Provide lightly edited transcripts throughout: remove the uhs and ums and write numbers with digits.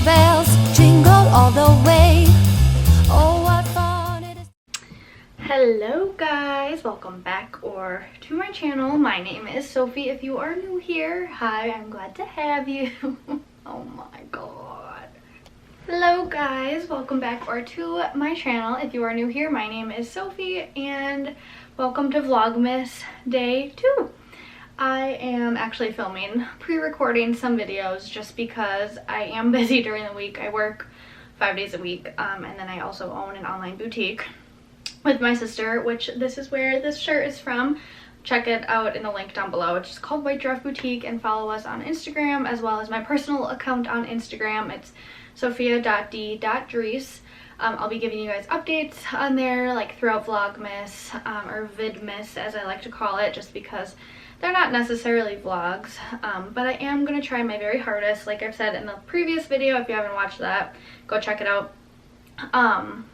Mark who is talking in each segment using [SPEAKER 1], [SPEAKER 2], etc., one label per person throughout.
[SPEAKER 1] bells jingle all the way. Oh, what fun it is.
[SPEAKER 2] Hello guys, welcome back to my channel. My name is Sophie. If you are new here, hi, I'm glad to have you. Oh my god. Hello guys, welcome back to my channel. If you are new here, my name is Sophie and welcome to Vlogmas Day 2. I am actually filming, pre-recording some videos just because I am busy during the week. I work 5 days a week and then I also own an online boutique with my sister, which this is where this shirt is from. Check it out in the link down below. It's just called White Giraffe Boutique, and follow us on Instagram as well as my personal account on Instagram. It's sophia.d.dries. I'll be giving you guys updates on there like throughout Vlogmas or Vidmas as I like to call it, just because they're not necessarily vlogs, but I am going to try my very hardest. Like I've said in the previous video, if you haven't watched that, go check it out. I'm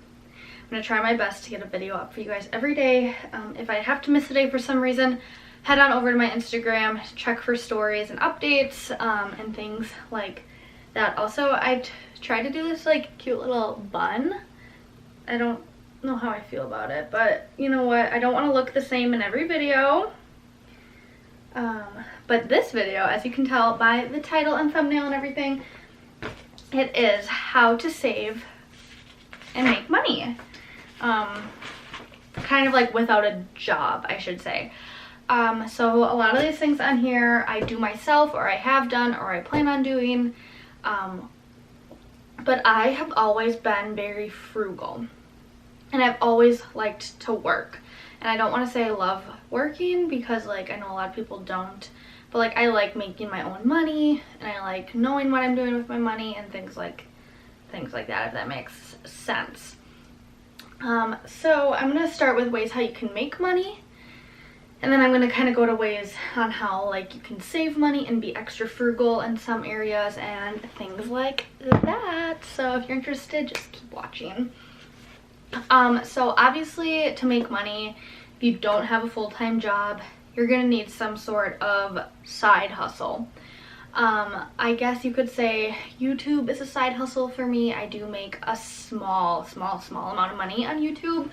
[SPEAKER 2] going to try my best to get a video up for you guys every day. If I have to miss a day for some reason, head on over to my Instagram, check for stories and updates and things like that. Also, I tried to do this like cute little bun. I don't know how I feel about it, but you know what? I don't want to look the same in every video. But this video, as you can tell by the title and thumbnail and everything, it is how to save and make money. Kind of like without a job, I should say. So a lot of these things on here I do myself, or I have done, or I plan on doing. But I have always been very frugal, and I've always liked to work. And I don't want to say I love working, because like I know a lot of people don't, but like I like making my own money, and I like knowing what I'm doing with my money and things like that, if that makes sense. So I'm going to start with ways how you can make money, and then I'm going to kind of go to ways on how like you can save money and be extra frugal in some areas and things like that. So if you're interested, just keep watching. So obviously to make money, if you don't have a full-time job, you're gonna need some sort of side hustle. I guess you could say YouTube is a side hustle for me. I do make a small amount of money on YouTube,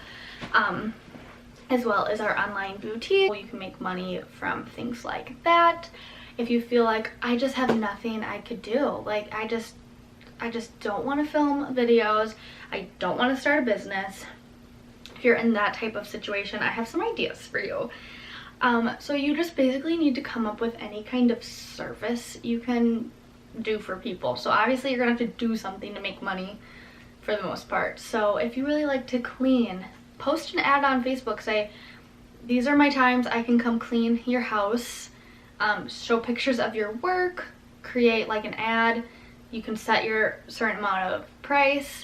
[SPEAKER 2] as well as our online boutique. You can make money from things like that. If you feel like I just have nothing I could do, like I just don't want to film videos, I don't want to start a business. If you're in that type of situation, I have some ideas for you. So you just basically need to come up with any kind of service you can do for people. So obviously you're gonna have to do something to make money for the most part. So if you really like to clean, post an ad on Facebook, say, these are my times I can come clean your house. Show pictures of your work, create like an ad. You can set your certain amount of price.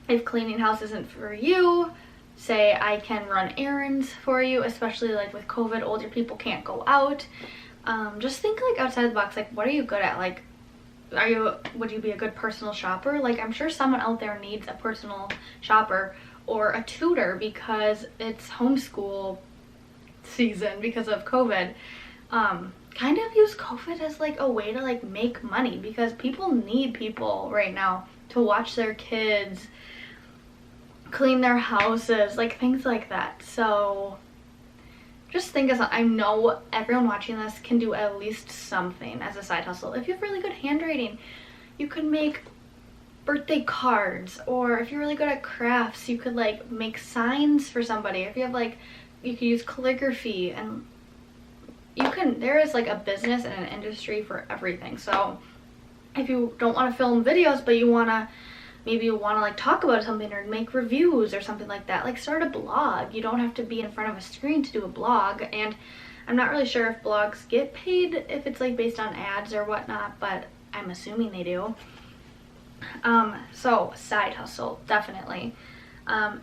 [SPEAKER 2] If cleaning house isn't for you, say I can run errands for you, especially like with COVID, older people can't go out. Just think like outside the box, like what are you good at? Like, would you be a good personal shopper? Like I'm sure someone out there needs a personal shopper or a tutor because it's homeschool season because of COVID. Kind of use COVID as like a way to like make money, because people need people right now to watch their kids, clean their houses, like things like that. So just think of, I know everyone watching this can do at least something as a side hustle. If you have really good handwriting, you could make birthday cards, or if you're really good at crafts, you could like make signs for somebody. If you have like, you could use calligraphy, and there is like a business and an industry for everything. So if you don't want to film videos, but maybe you want to like talk about something or make reviews or something like that, like start a blog. You don't have to be in front of a screen to do a blog, and I'm not really sure if blogs get paid if it's like based on ads or whatnot, but I'm assuming they do. So side hustle, definitely.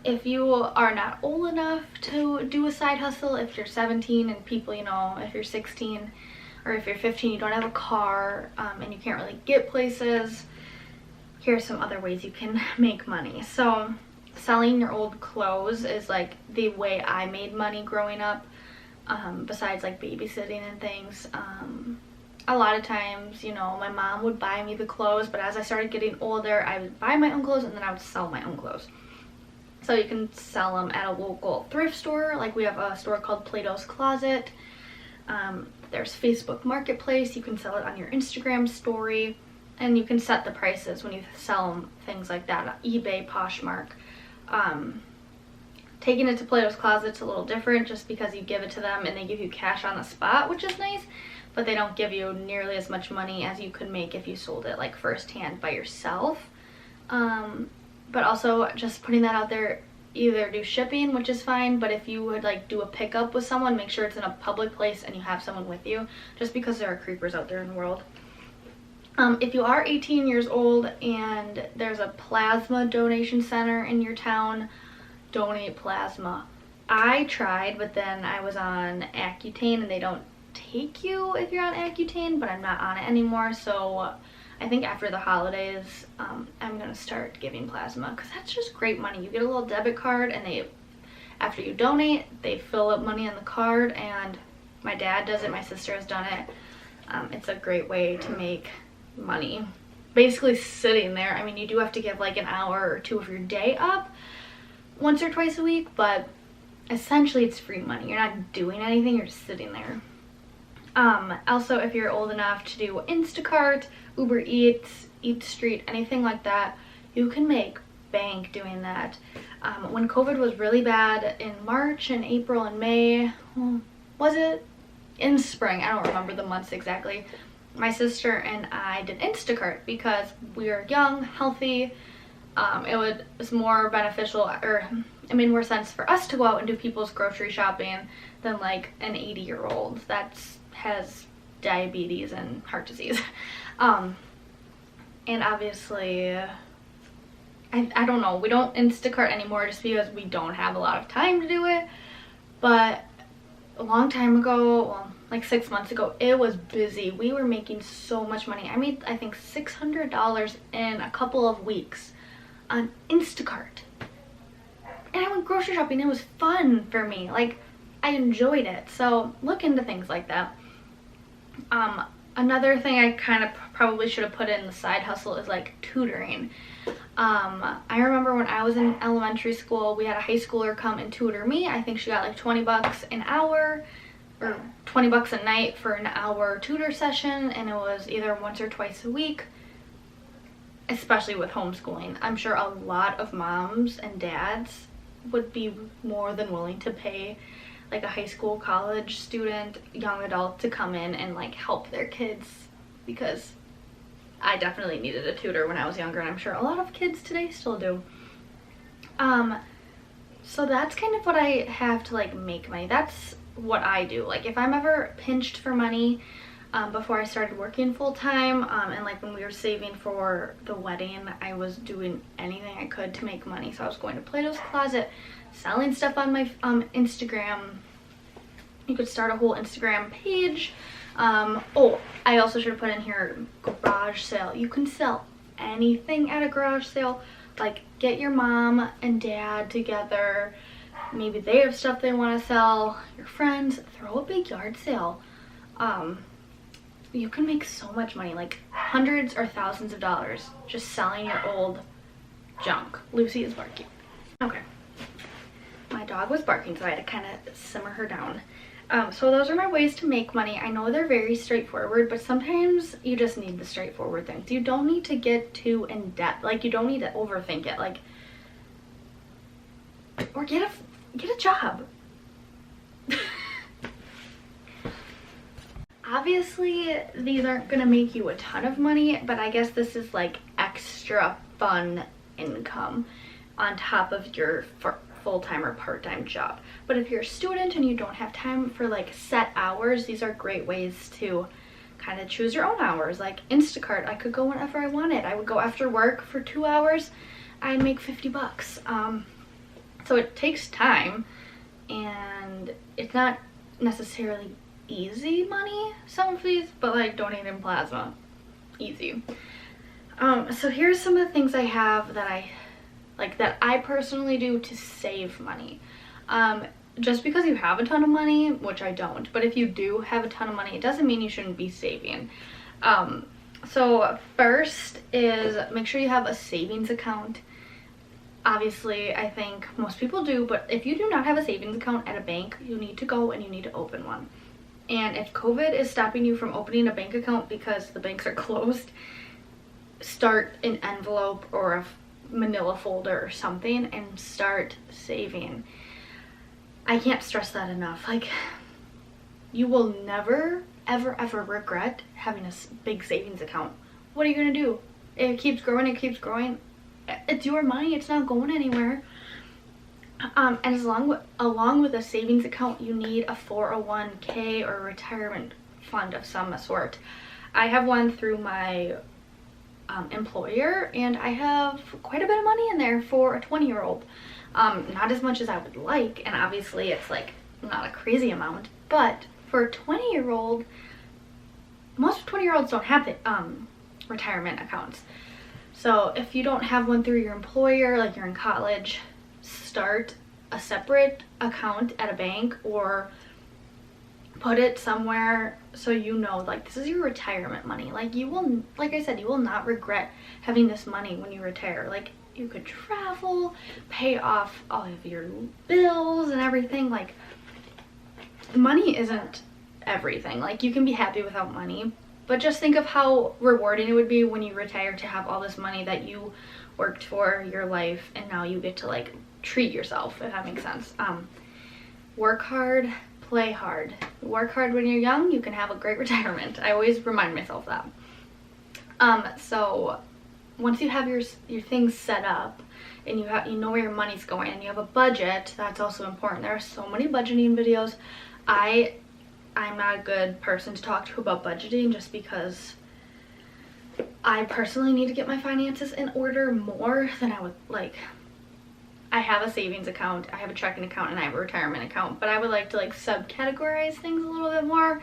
[SPEAKER 2] If you are not old enough to do a side hustle, if you're 17 and people, you know, if you're 16 or if you're 15, you don't have a car and you can't really get places, here's some other ways you can make money. So selling your old clothes is like the way I made money growing up, besides like babysitting and things. a lot of times, you know, my mom would buy me the clothes, but as I started getting older, I would buy my own clothes and then I would sell my own clothes. So you can sell them at a local thrift store. Like we have a store called Plato's Closet. There's Facebook Marketplace. You can sell it on your Instagram story, and you can set the prices when you sell them, things like that. eBay, Poshmark. Taking it to Plato's Closet's a little different just because you give it to them and they give you cash on the spot, which is nice, but they don't give you nearly as much money as you could make if you sold it like firsthand by yourself. But also just putting that out there, either do shipping, which is fine, but if you would like do a pickup with someone, make sure it's in a public place and you have someone with you, just because there are creepers out there in the world. If you are 18 years old and there's a plasma donation center in your town, donate plasma. I tried, but then I was on Accutane and they don't take you if you're on Accutane, but I'm not on it anymore, so I think after the holidays I'm gonna start giving plasma, because that's just great money. You get a little debit card and they, after you donate, they fill up money on the card, and my dad does it, my sister has done it. It's a great way to make money, basically sitting there. I mean, you do have to give like an hour or two of your day up once or twice a week, but essentially it's free money. You're not doing anything, you're just sitting there. Also, if you're old enough to do Instacart, Uber Eats, Eat Street, anything like that, you can make bank doing that. When COVID was really bad in March and April and May, was it? In spring, I don't remember the months exactly, my sister and I did Instacart because we were young, healthy. It was more beneficial, or it made more sense for us to go out and do people's grocery shopping than like an 80-year-old that has diabetes and heart disease. And obviously, I don't know, we don't Instacart anymore just because we don't have a lot of time to do it, but a long time ago, well, like 6 months ago, it was busy. We were making so much money. I made, I think, $600 in a couple of weeks on Instacart. And I went grocery shopping. It was fun for me. Like, I enjoyed it. So look into things like that. Another thing I kind of probably should have put in the side hustle is like tutoring. I remember when I was in elementary school, we had a high schooler come and tutor me. I think she got like 20 bucks an hour or 20 bucks a night for an hour tutor session, and it was either once or twice a week. Especially with homeschooling, I'm sure a lot of moms and dads would be more than willing to pay like a high school, college student, young adult to come in and like help their kids, because I definitely needed a tutor when I was younger, and I'm sure a lot of kids today still do. So that's kind of what I have to like make money. That's what I do. Like if I'm ever pinched for money, before I started working full-time, and like when we were saving for the wedding, I was doing anything I could to make money. So I was going to Plato's Closet, selling stuff on my Instagram. You could start a whole Instagram page. Oh, I also should have put in here garage sale. You can sell anything at a garage sale. Like get your mom and dad together. Maybe they have stuff they want to sell. Your friends, throw a big yard sale. You can make so much money, like hundreds or thousands of dollars just selling your old junk. Lucy is barking. Okay. My dog was barking, so I had to kind of simmer her down. So those are my ways to make money. I know they're very straightforward, but sometimes you just need the straightforward things. You don't need to get too in depth. Like you don't need to overthink it. Like, or get a job. Obviously, these aren't gonna make you a ton of money, but I guess this is like extra fun income on top of your full-time or part-time job. But if you're a student and you don't have time for like set hours, these are great ways to kind of choose your own hours. Like Instacart, I could go whenever I wanted. I would go after work for 2 hours, I'd make 50 bucks. So it takes time, and it's not necessarily easy money, some of these, but like donating plasma, easy. So here's some of the things I have that I personally do to save money. just because you have a ton of money, which I don't, but if you do have a ton of money, it doesn't mean you shouldn't be saving. So first is make sure you have a savings account. Obviously, I think most people do, but if you do not have a savings account at a bank, you need to go and you need to open one. And if COVID is stopping you from opening a bank account because the banks are closed, start an envelope or a manila folder or something and start saving. I can't stress that enough. Like, you will never ever regret having a big savings account. What are you gonna do? It keeps growing, it keeps growing. It's your money, it's not going anywhere. And along with a savings account, you need a 401k or retirement fund of some sort. I have one through my employer, and I have quite a bit of money in there for a 20-year-old. Not as much as I would like, and obviously it's like not a crazy amount, but for a 20-year-old, most 20-year-olds don't have the retirement accounts. So if you don't have one through your employer, like you're in college, start a separate account at a bank or put it somewhere so you know, like, this is your retirement money. Like, you will, like I said, you will not regret having this money when you retire. Like, you could travel, pay off all of your bills and everything. Like, money isn't everything. Like, you can be happy without money, but just think of how rewarding it would be when you retire to have all this money that you worked for your life, and now you get to like treat yourself, if that makes sense. Work hard, play hard. Work hard when you're young, you can have a great retirement. I always remind myself that. So once you have your things set up and you know where your money's going and you have a budget, that's also important. There are so many budgeting videos. I'm not a good person to talk to about budgeting just because I personally need to get my finances in order more than I would like. I have a savings account, I have a checking account, and I have a retirement account, but I would like to like subcategorize things a little bit more.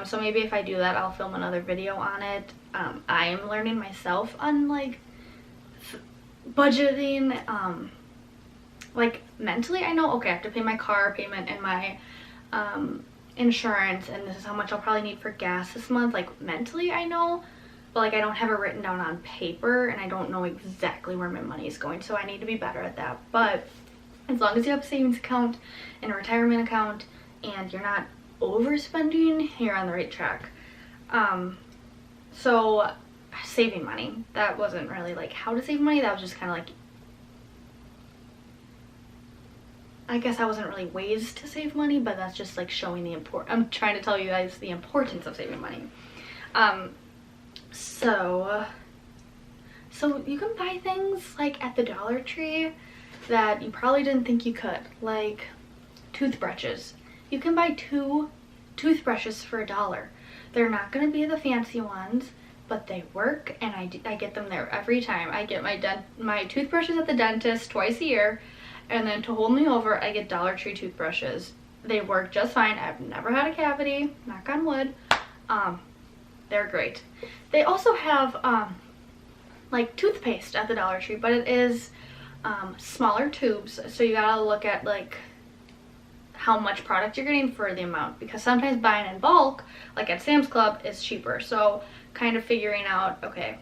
[SPEAKER 2] So maybe if I do that, I'll film another video on it. I am learning myself on like budgeting. Like mentally, I know, okay, I have to pay my car payment and my insurance, and this is how much I'll probably need for gas this month. Like mentally I know, but like I don't have it written down on paper, and I don't know exactly where my money is going, so I need to be better at that. But as long as you have a savings account and a retirement account and you're not overspending, you're on the right track. So saving money, that wasn't really like how to save money, that was just kind of like, I guess I wasn't really ways to save money, but that's just like showing the I'm trying to tell you guys the importance of saving money. So you can buy things like at the Dollar Tree that you probably didn't think you could, like toothbrushes. You can buy 2 toothbrushes for $1. They're not going to be the fancy ones, but they work, and I get them there every time. I get my toothbrushes at the dentist twice a year, and then to hold me over, I get Dollar Tree toothbrushes. They work just fine. I've never had a cavity, knock on wood. They're great. They also have like toothpaste at the Dollar Tree, but it is smaller tubes, so you gotta look at like how much product you're getting for the amount, because sometimes buying in bulk, like at Sam's Club, is cheaper. So kind of figuring out, okay,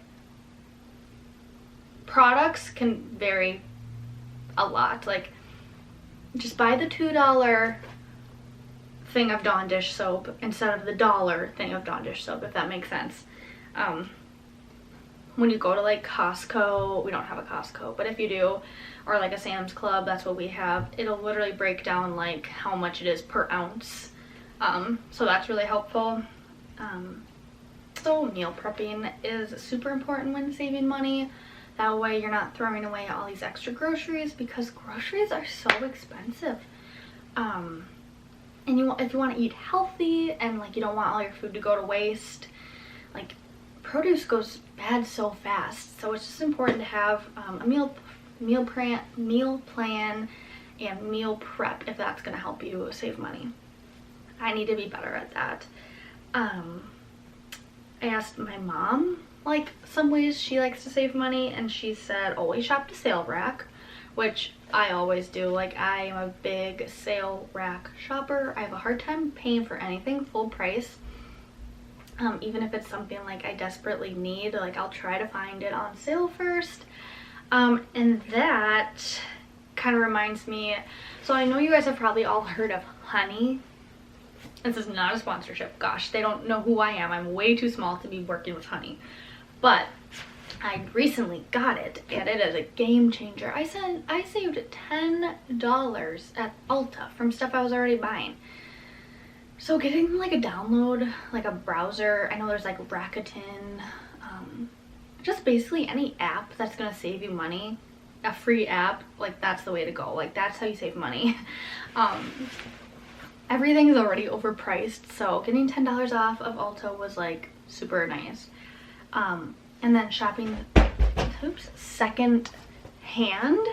[SPEAKER 2] products can vary a lot. Like, just buy the $2 thing of Dawn dish soap instead of the $1 thing of Dawn dish soap, if that makes sense. When you go to like Costco, we don't have a Costco, but if you do, or like a Sam's Club, that's what we have, it'll literally break down like how much it is per ounce. So that's really helpful. So meal prepping is super important when saving money. That way you're not throwing away all these extra groceries, because groceries are so expensive. And if you want to eat healthy and like you don't want all your food to go to waste, like produce goes bad so fast. So it's just important to have a meal plan and meal prep if that's going to help you save money. I need to be better at that. I asked my mom like some ways she likes to save money, and she said always shop the sale rack, which I always do. Like, I am a big sale rack shopper. I have a hard time paying for anything full price. Even if it's something like I desperately need, like I'll try to find it on sale first. And that kind of reminds me, so I know you guys have probably all heard of Honey. This is not a sponsorship. Gosh, they don't know who I am. I'm way too small to be working with Honey. But I recently got it, and it is a game changer. I saved $10 at Ulta from stuff I was already buying. So getting like a download, like a browser, I know there's like Rakuten, just basically any app that's gonna save you money, a free app, like that's the way to go. Like that's how you save money. Everything is already overpriced, so getting $10 off of Ulta was like super nice. And then shopping, second hand.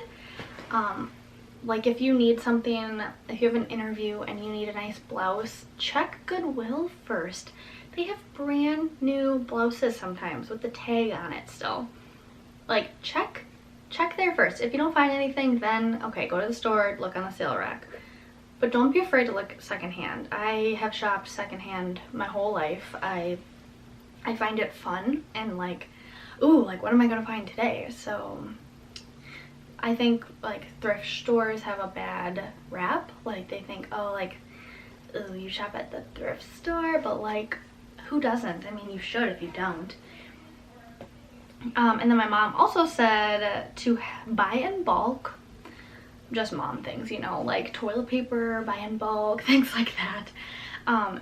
[SPEAKER 2] Like if you need something, if you have an interview and you need a nice blouse, check Goodwill first. They have brand new blouses sometimes with the tag on it still. Like check there first. If you don't find anything, then okay, go to the store, look on the sale rack. But don't be afraid to look secondhand. I have shopped secondhand my whole life. I find it fun and like, ooh, like what am I gonna find today? So I think like thrift stores have a bad rap. Like they think, oh, like, ooh, you shop at the thrift store, but like who doesn't? I mean, you should if you don't. And then my mom also said to buy in bulk. Just mom things, you know, like toilet paper, buy in bulk, things like that.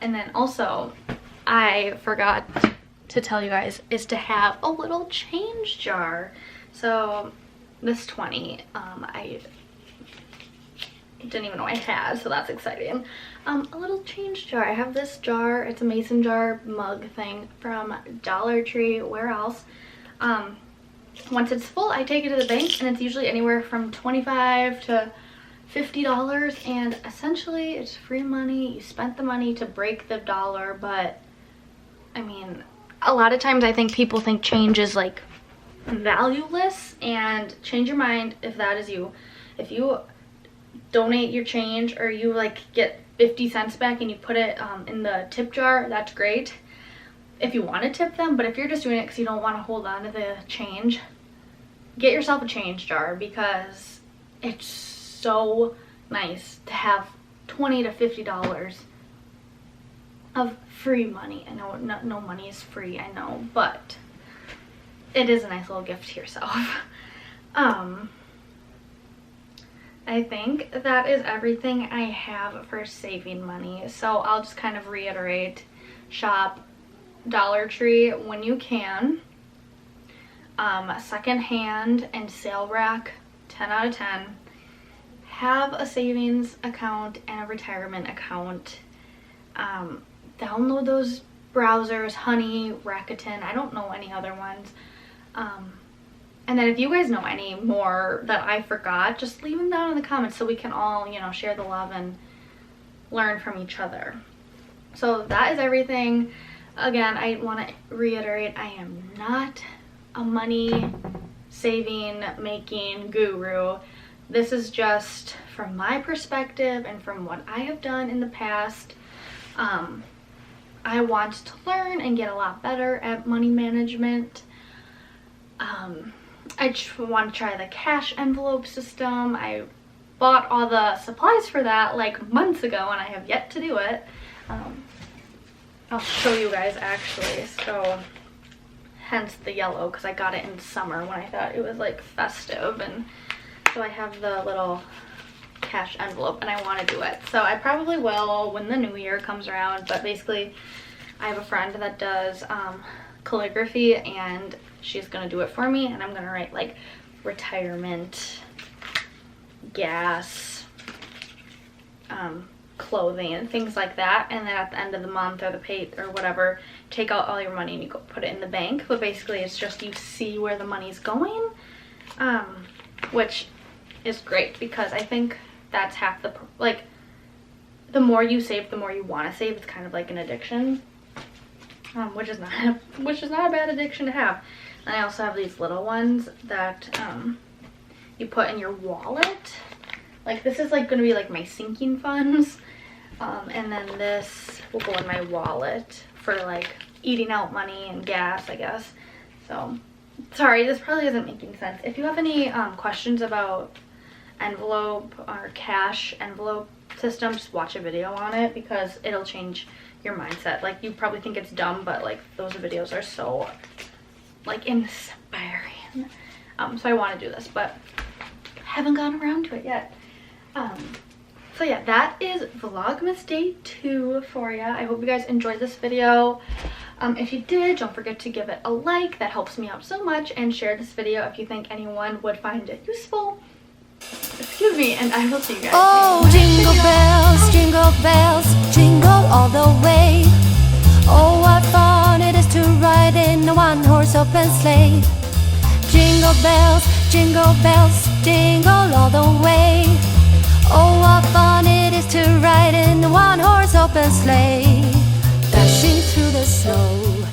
[SPEAKER 2] And then also I forgot to tell you guys is to have a little change jar. So this 20 I didn't even know I had, so that's exciting. A little change jar. I have this jar, it's a mason jar mug thing from Dollar Tree. Where else? Once it's full, I take it to the bank, and it's usually anywhere from $25 to $50, and essentially it's free money. You spent the money to break the dollar, but I mean, a lot of times I think people think change is like valueless, and change your mind if that is you. If you donate your change or you like get 50 cents back and you put it in the tip jar, that's great if you want to tip them. But if you're just doing it because you don't want to hold on to the change, get yourself a change jar, because it's so nice to have $20 to $50 of free money. I know no money is free, I know, but it is a nice little gift to yourself. I think that is everything I have for saving money. So I'll just kind of reiterate, shop Dollar Tree when you can. Secondhand and sale rack, 10 out of 10. Have a savings account and a retirement account. Download those browsers, Honey, Rakuten, I don't know any other ones. And then if you guys know any more that I forgot, just leave them down in the comments so we can all, you know, share the love and learn from each other. So that is everything. Again, I want to reiterate, I am not a money saving, making guru. This is just from my perspective and from what I have done in the past. I want to learn and get a lot better at money management. I just want to try the cash envelope system. I bought all the supplies for that like months ago and I have yet to do it. I'll show you guys actually. So hence the yellow, because I got it in summer when I thought it was like festive, and so I have the little cash envelope and I want to do it. So I probably will when the new year comes around, but basically I have a friend that does calligraphy, and she's gonna do it for me, and I'm gonna write like retirement, gas, clothing and things like that, and then at the end of the month or the pay or whatever, take out all your money and you go put it in the bank. But basically it's just you see where the money's going, which is great, because I think that's half the like, the more you save, the more you want to save. It's kind of like an addiction, which is not a bad addiction to have. And I also have these little ones that you put in your wallet. Like this is like going to be like my sinking funds. And then this will go in my wallet for like eating out money and gas, I guess. So sorry, this probably isn't making sense. If you have any questions about envelope or cash envelope system, just watch a video on it because it'll change your mindset. Like you probably think it's dumb, but like those videos are so like inspiring. So I want to do this, but haven't gotten around to it yet. So yeah, that is Vlogmas Day 2 for ya. I hope you guys enjoyed this video. If you did, don't forget to give it a like. That helps me out so much. And share this video if you think anyone would find it useful. Excuse me, and I will see you guys.
[SPEAKER 1] Oh, jingle bells, jingle all the way. Oh, what fun it is to ride in a one-horse open sleigh. Jingle bells, jingle all the way. Oh, what fun it is to ride in a one-horse open sleigh, dashing through the snow.